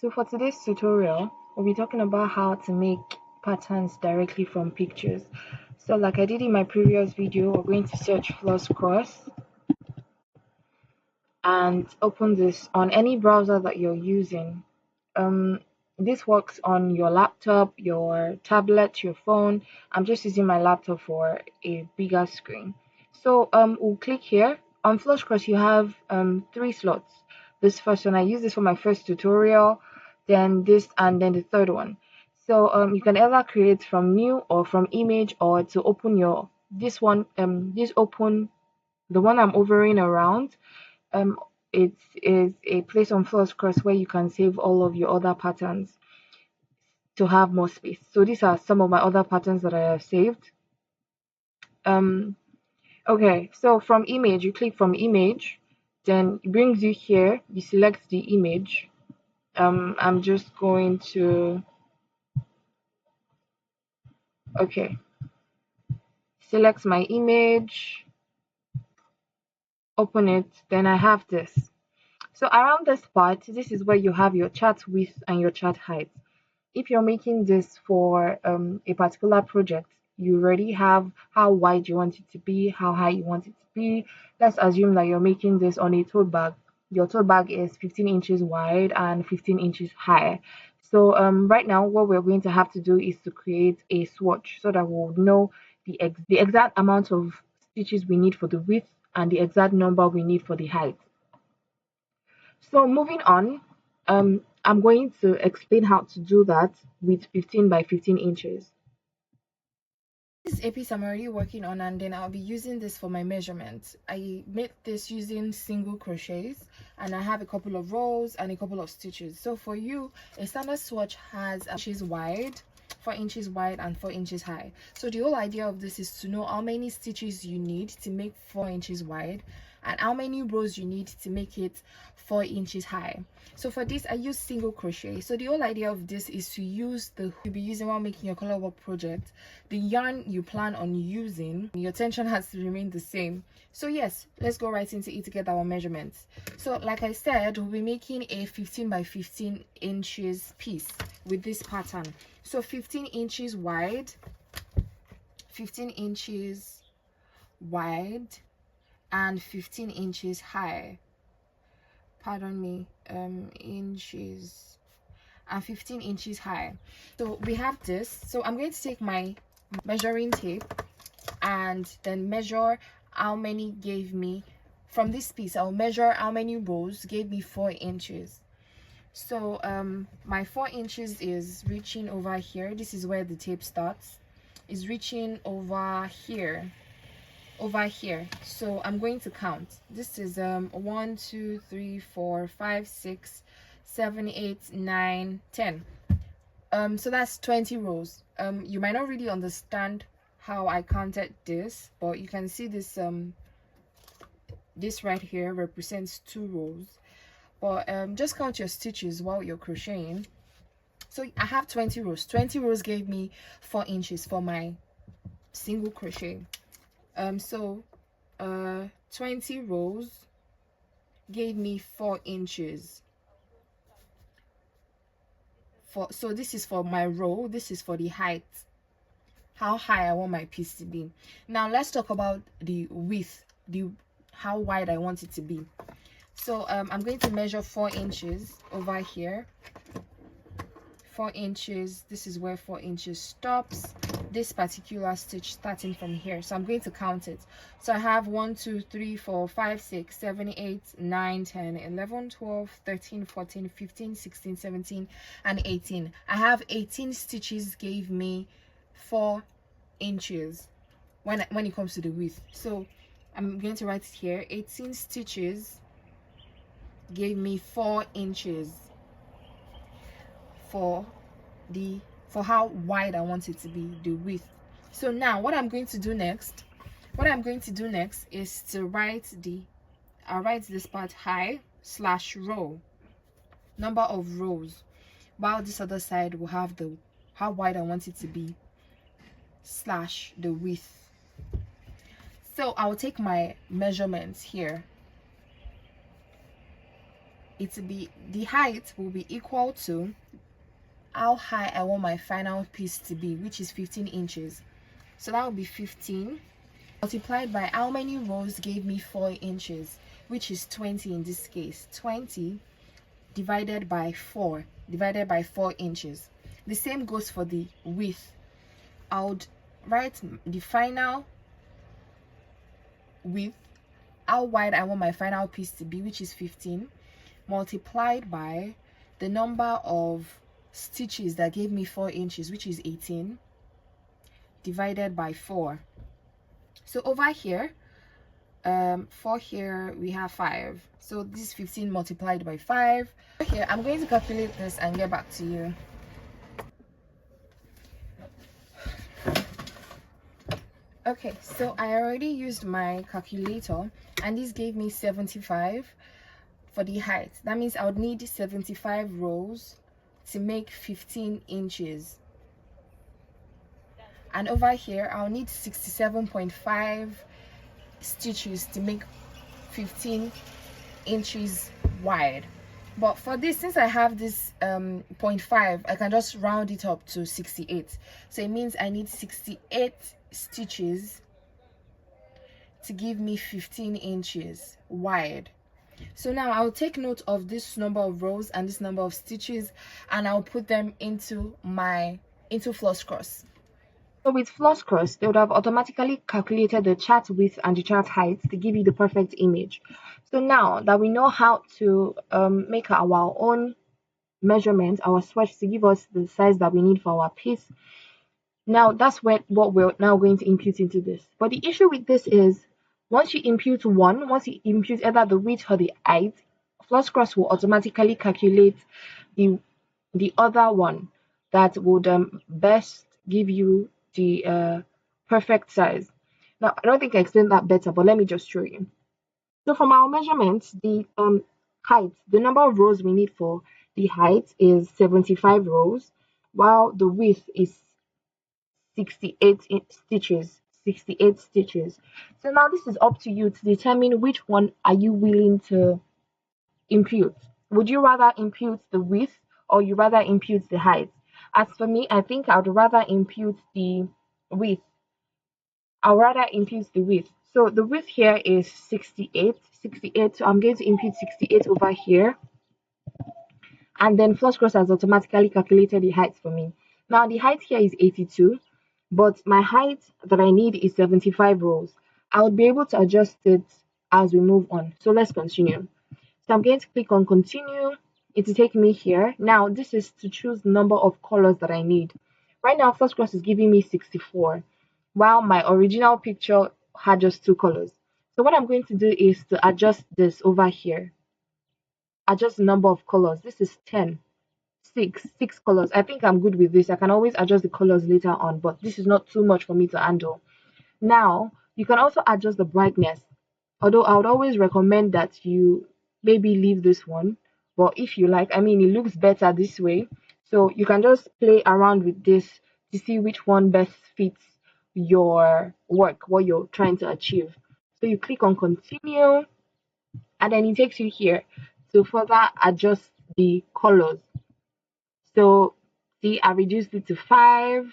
So for today's tutorial, we'll be talking about how to make patterns directly from pictures. So like I did in my previous video, we're going to search Flosscross and open this on any browser that you're using. Um, this works on your laptop, your tablet, your phone. I'm just using my laptop for a bigger screen. So we'll click here. On Flosscross, you have three slots. This first one, I use this for my first tutorial, then this, and then the third one. So you can either create from new or from image, or to open your this one, this open, the one I'm hovering around. um it is a place on Flosscross where you can save all of your other patterns to have more space. So these are some of my other patterns that I have saved. um okay, so from image, you click from image, then it brings you here, you select the image. I'm just going to, okay, select my image, open it, then I have this. So around this part, this is where you have your chart width and your chart height. If you're making this for a particular project, you already have how wide you want it to be, how high you want it to be. Let's assume that you're making this on a tote bag. Your tote bag is 15 inches wide and 15 inches high. So right now, what we're going to have to do is to create a swatch so that we'll know the exact amount of stitches we need for the width and the exact number we need for the height. So moving on, I'm going to explain how to do that with 15 by 15 inches. This is a piece I'm already working on, and then I'll be using this for my measurements. I made this using single crochets, and I have a couple of rows and a couple of stitches. So for you, a standard swatch has inches wide, 4 inches wide and 4 inches high. So the whole idea of this is to know how many stitches you need to make 4 inches wide and how many rows you need to make it 4 inches high. So for this, I use single crochet. So the whole idea of this is to use the hook you'll be using while making your color work project. The yarn you plan on using, your tension has to remain the same. So yes, let's go right into it to get our measurements. So like I said, we'll be making a 15 by 15 inches piece with this pattern. So 15 inches wide, 15 inches wide, and 15 inches high, pardon me, inches and 15 inches high. So we have this. So I'm going to take my measuring tape and then measure how many gave me from this piece. I'll measure how many rows gave me 4 inches. So my 4 inches is reaching over here. This is where the tape starts. Is reaching over here, so I'm going to count. This is 1 2 3 4 5 6 7 8 9 10. So that's 20 rows. You might not really understand how I counted this, but you can see this this right here represents 2 rows. But just count your stitches while you're crocheting. So I have 20 rows. 20 rows gave me 4 inches for my single crochet. So 20 rows gave me 4 inches. So this is for my row, this is for the height, how high I want my piece to be. Now let's talk about the width, how wide I want it to be. So I'm going to measure 4 inches over here. 4 inches, this is where 4 inches stops, this particular stitch starting from here. So I'm going to count it. So I have 1 2 3 4 5 6 7 8 9 10 11 12 13 14 15 16 17 and 18. I have 18 stitches gave me 4 inches when it comes to the width. So I'm going to write it here. 18 stitches gave me 4 inches for how wide I want it to be, the width. So now what I'm going to do next is to write I'll write this part high / row, number of rows, while this other side will have how wide I want it to be / the width. So I'll take my measurements here. the height will be equal to how high I want my final piece to be, which is 15 inches. So that will be 15 multiplied by how many rows gave me 4 inches, which is 20 in this case. 20 divided by 4 inches. The same goes for the width. I would write the final width, how wide I want my final piece to be, which is 15, multiplied by the number of stitches that gave me 4 inches, which is 18, divided by 4. So over here, for here we have 5. So this is 15 multiplied by 5. Here I'm going to calculate this and get back to you. Okay, so I already used my calculator and this gave me 75 for the height. That means I would need 75 rows to make 15 inches. And over here I'll need 67.5 stitches to make 15 inches wide. But for this, since I have this 0.5, I can just round it up to 68. So it means I need 68 stitches to give me 15 inches wide. So now I'll take note of this number of rows and this number of stitches, and I'll put them into Flosscross. So with Flosscross, they would have automatically calculated the chart width and the chart height to give you the perfect image. So now that we know how to make our own measurements, our swatch to give us the size that we need for our piece, now that's what we're now going to impute into this. But the issue with this is once you impute either the width or the height, Flosscross will automatically calculate the other one that would best give you the perfect size. Now I don't think I explained that better, but let me just show you. So from our measurements, the height, the number of rows we need for the height is 75 rows, while the width is 68 stitches. 68 stitches. So now this is up to you to determine which one are you willing to impute. Would you rather impute the width or you rather impute the height? As for me, I think I would rather impute the width. So the width here is 68. So I'm going to impute 68 over here. And then Flosscross has automatically calculated the height for me. Now the height here is 82, but my height that I need is 75 rows. I would be able to adjust it as we move on. So let's continue. So I'm going to click on continue. It will take me here. Now this is to choose the number of colors that I need. Right now Flosscross is giving me 64, while my original picture had just 2 colors. So what I'm going to do is to adjust this over here. Adjust the number of colors. This is 10. 6 colors. I think I'm good with this. I can always adjust the colors later on, but this is not too much for me to handle. Now you can also adjust the brightness, although I would always recommend that you maybe leave this one, but if you like, I mean, it looks better this way, so you can just play around with this to see which one best fits your work, what you're trying to achieve. So you click on continue and then it takes you here to further adjust the colors. So see, I reduced it to 5,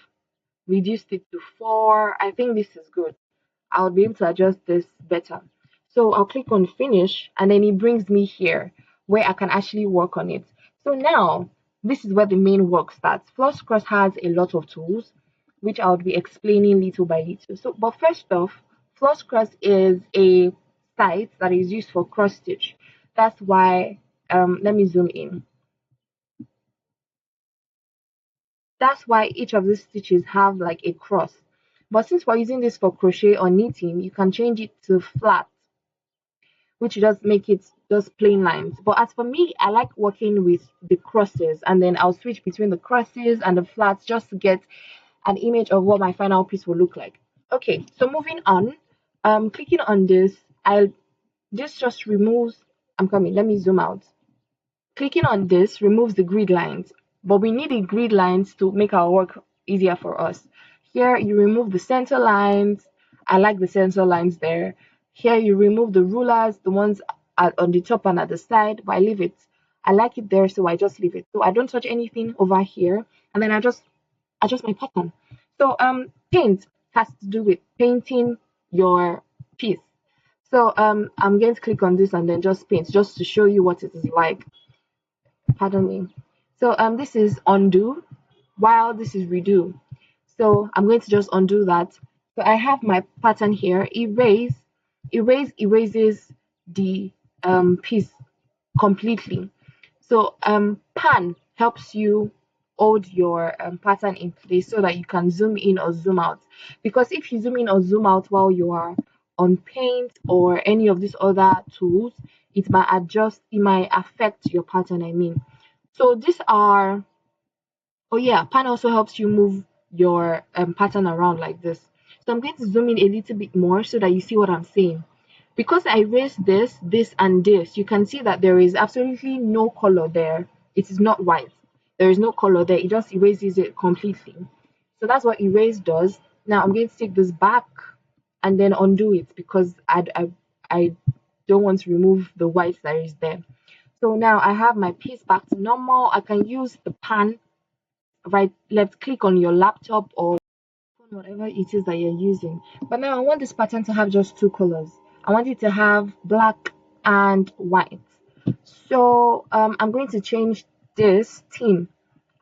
reduced it to 4. I think this is good. I'll be able to adjust this better. So I'll click on finish and then it brings me here where I can actually work on it. So now this is where the main work starts. Flosscross has a lot of tools which I'll be explaining little by little. So but first off, Flosscross is a site that is used for cross stitch. That's why let me zoom in. That's why each of these stitches have like a cross. But since we're using this for crochet or knitting, you can change it to flat, which does make it just plain lines. But as for me, I like working with the crosses, and then I'll switch between the crosses and the flats just to get an image of what my final piece will look like. Okay, so moving on, clicking on this, this just removes, let me zoom out. Clicking on this removes the grid lines, but we need the grid lines to make our work easier for us. Here you remove the center lines. I like the center lines there. Here you remove the rulers, the ones on the top and at the side, but I leave it I like it there, so I just leave it. So I don't touch anything over here, and then I just adjust my pattern. So paint has to do with painting your piece. So I'm going to click on this and then just paint, just to show you what it is like. Pardon me. So this is undo, while this is redo. So I'm going to just undo that. So I have my pattern here. Erase erases the piece completely. So pan helps you hold your pattern in place so that you can zoom in or zoom out. Because if you zoom in or zoom out while you are on paint or any of these other tools, it might affect your pattern, I mean. So these are, oh yeah, pan also helps you move your pattern around like this. So I'm going to zoom in a little bit more so that you see what I'm saying. Because I erased this, and this, you can see that there is absolutely no color there. It is not white. There is no color there. It just erases it completely. So that's what erase does. Now I'm going to take this back and then undo it because I don't want to remove the white that is there. So now I have my piece back to normal. I can use the pan, right, left click on your laptop or whatever it is that you're using. But now I want this pattern to have just two colors. I want it to have black and white. So I'm going to change this theme.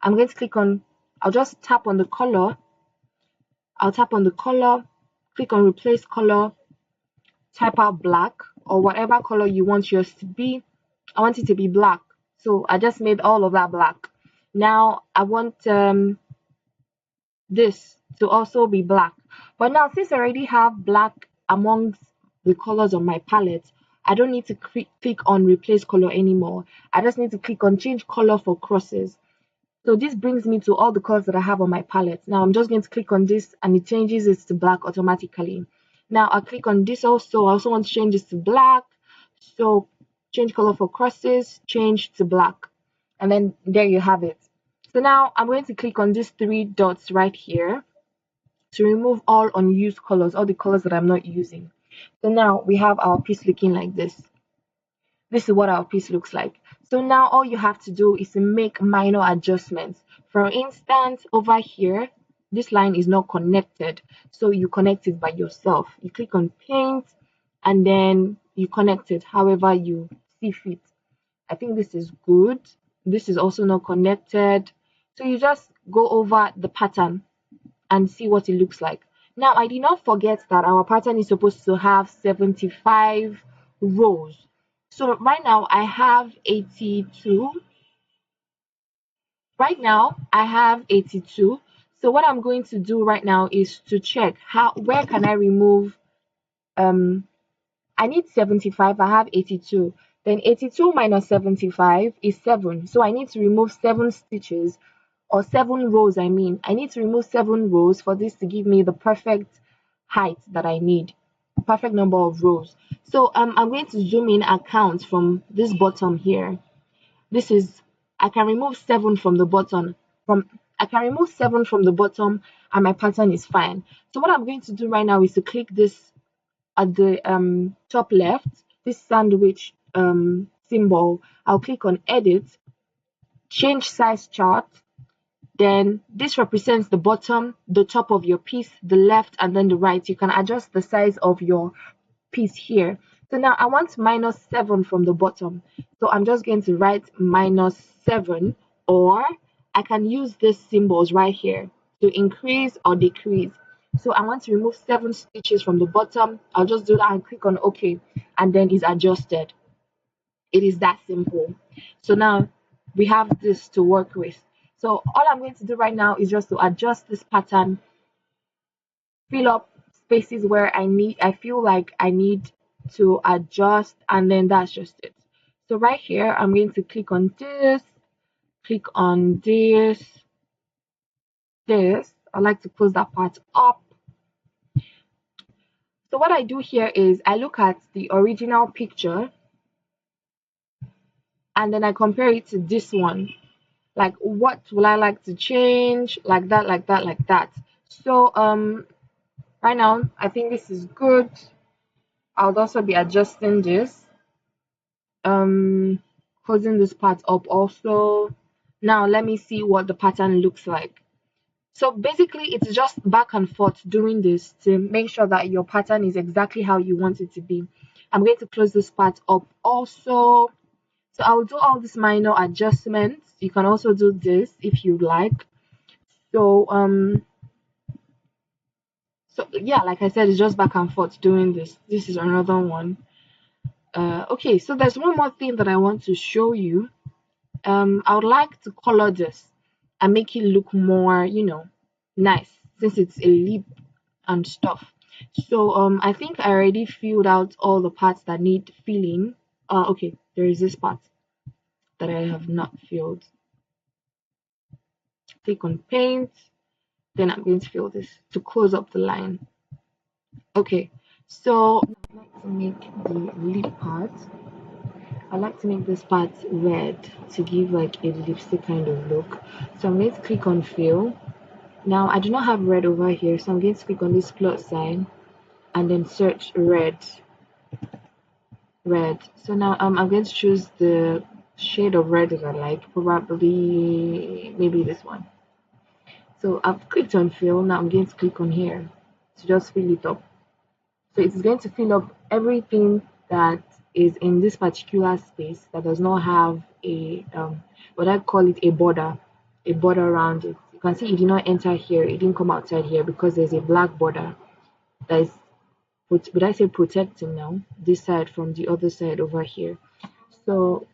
I'm going to click on, I'll just tap on the color. I'll tap on the color, click on replace color, type out black or whatever color you want yours to be. I want it to be black. So I just made all of that black. Now I want this to also be black. But now since I already have black amongst the colors on my palette, I don't need to click on replace color anymore. I just need to click on change color for crosses. So this brings me to all the colors that I have on my palette. Now I'm just going to click on this and it changes it to black automatically. Now I'll click on this also. I also want to change this to black. So change color for crosses, change to black. And then there you have it. So now I'm going to click on these three dots right here to remove all unused colors, all the colors that I'm not using. So now we have our piece looking like this. This is what our piece looks like. So now all you have to do is to make minor adjustments. For instance, over here, this line is not connected. So you connect it by yourself. You click on paint and then you connect it however you see fit. I think this is good. This is also not connected. So you just go over the pattern and see what it looks like. Now, I did not forget that our pattern is supposed to have 75 rows. So right now I have 82. Right now I have 82. So what I'm going to do right now is to check where can I remove I need 75. I have 82. Then 82 minus 75 is 7. So I need to remove 7 stitches or 7 rows. I need to remove 7 rows for this to give me the perfect height that I need, perfect number of rows. So I'm going to zoom in and count from this bottom here. This is, I can remove 7 from the bottom. I can remove 7 from the bottom and my pattern is fine. So what I'm going to do right now is to click this at the top left, this sandwich symbol. I'll click on edit, change size chart. Then this represents the bottom, the top of your piece, the left, and then the right. You can adjust the size of your piece here. So now I want -7 from the bottom. So I'm just going to write -7, or I can use these symbols right here to increase or decrease. So I want to remove 7 stitches from the bottom. I'll just do that and click on OK, and then it's adjusted. It is that simple. So now we have this to work with. So all I'm going to do right now is just to adjust this pattern, fill up spaces where I feel like I need to adjust, and then that's just it. So right here, I'm going to click on this, click on this. I like to close that part up. So what I do here is I look at the original picture and then I compare it to this one. Like, what will I like to change? Like that, like that, like that. So right now I think this is good. I'll also be adjusting this. closing this part up also. Now let me see what the pattern looks like. So basically it's just back and forth doing this to make sure that your pattern is exactly how you want it to be. I'm going to close this part up also. So I'll do all these minor adjustments. You can also do this if you like. So yeah, like I said, it's just back and forth doing this. This is another one. Okay, so there's one more thing that I want to show you. I would like to color this and make it look more, nice, since it's a lip and stuff. So I think I already filled out all the parts that need filling. Okay, there is this part that I have not filled. Click on paint, then I'm going to fill this to close up the line. Okay, so I'd like to make the lip part. I like to make this part red to give like a lipstick kind of look. So I'm going to click on fill. Now I do not have red over here, so I'm going to click on this plus sign and then search red. So now I'm going to choose the shade of red that I like, probably maybe this one. So I've clicked on fill. Now I'm going to click on here to just fill it up. So it's going to fill up everything that is in this particular space that does not have a what I call it, a border around it. You can see it did not enter here, it didn't come outside here because there's a black border that is, would I say, protecting now this side from the other side over here. So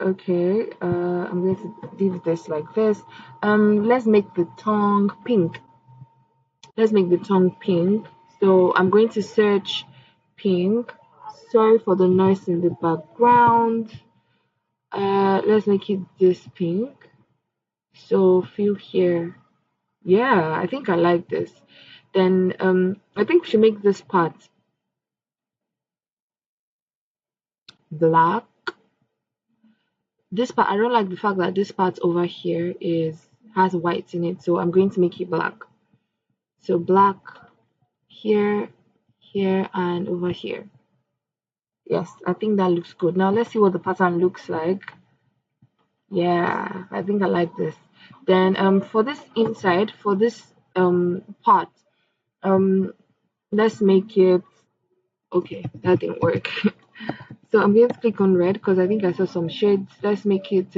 okay, I'm going to leave this like this. Let's make the tongue pink. So I'm going to search pink. Sorry for the noise in the background. Let's make it this pink. So feel here. Yeah, I think I like this. Then I think we should make this part black. This part, I don't like the fact that this part over here has white in it, so I'm going to make it black. So black here, and over here. Yes, I think that looks good. Now let's see what the pattern looks like. Yeah, I think I like this. Then for this inside, for this part, let's make it, okay, that didn't work. So I'm going to click on red because I think I saw some shades. Let's make it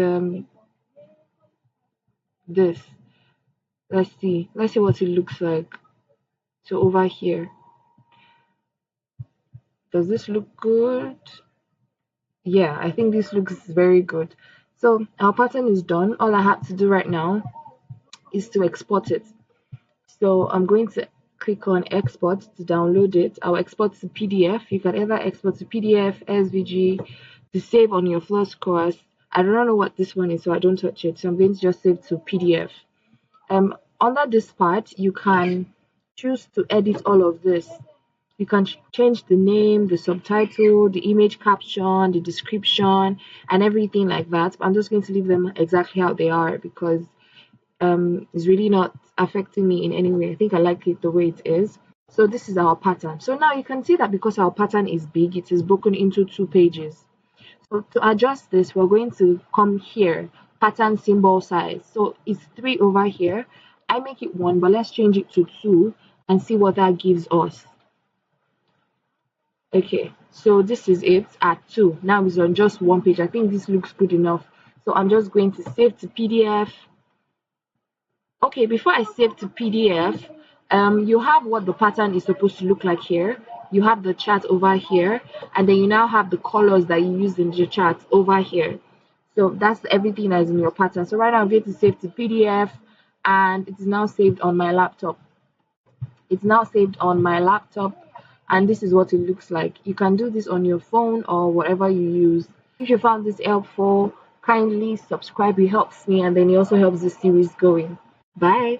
this. Let's see what it looks like. So over here, does this look good? Yeah, I think this looks very good. So our pattern is done. All I have to do right now is to export it. So I'm going to click on export to download it. I'll export to PDF. You can either export to PDF, SVG, to save on your Flosscross. I don't know what this one is, so I don't touch it. So I'm going to just save to PDF. Under this part, you can choose to edit all of this. You can change the name, the subtitle, the image caption, the description, and everything like that. I'm just going to leave them exactly how they are because it's really not affecting me in any way. I think I like it the way it is. So this is our pattern. So now you can see that because our pattern is big, it is broken into 2 pages. So to adjust this, we're going to come here, pattern symbol size. So it's 3 over here. I make it 1, but let's change it to 2 and see what that gives us. Okay, so this is it at 2. Now it's on just 1 page. I think this looks good enough. So I'm just going to save to PDF. Okay, before I save to PDF, you have what the pattern is supposed to look like here. You have the chart over here, and then you now have the colors that you used in the chart over here. So that's everything that is in your pattern. So right now I'm going to save to PDF, and it is now saved on my laptop. It's now saved on my laptop, and this is what it looks like. You can do this on your phone or whatever you use. If you found this helpful, kindly subscribe. It helps me, and then it also helps the series going. Bye.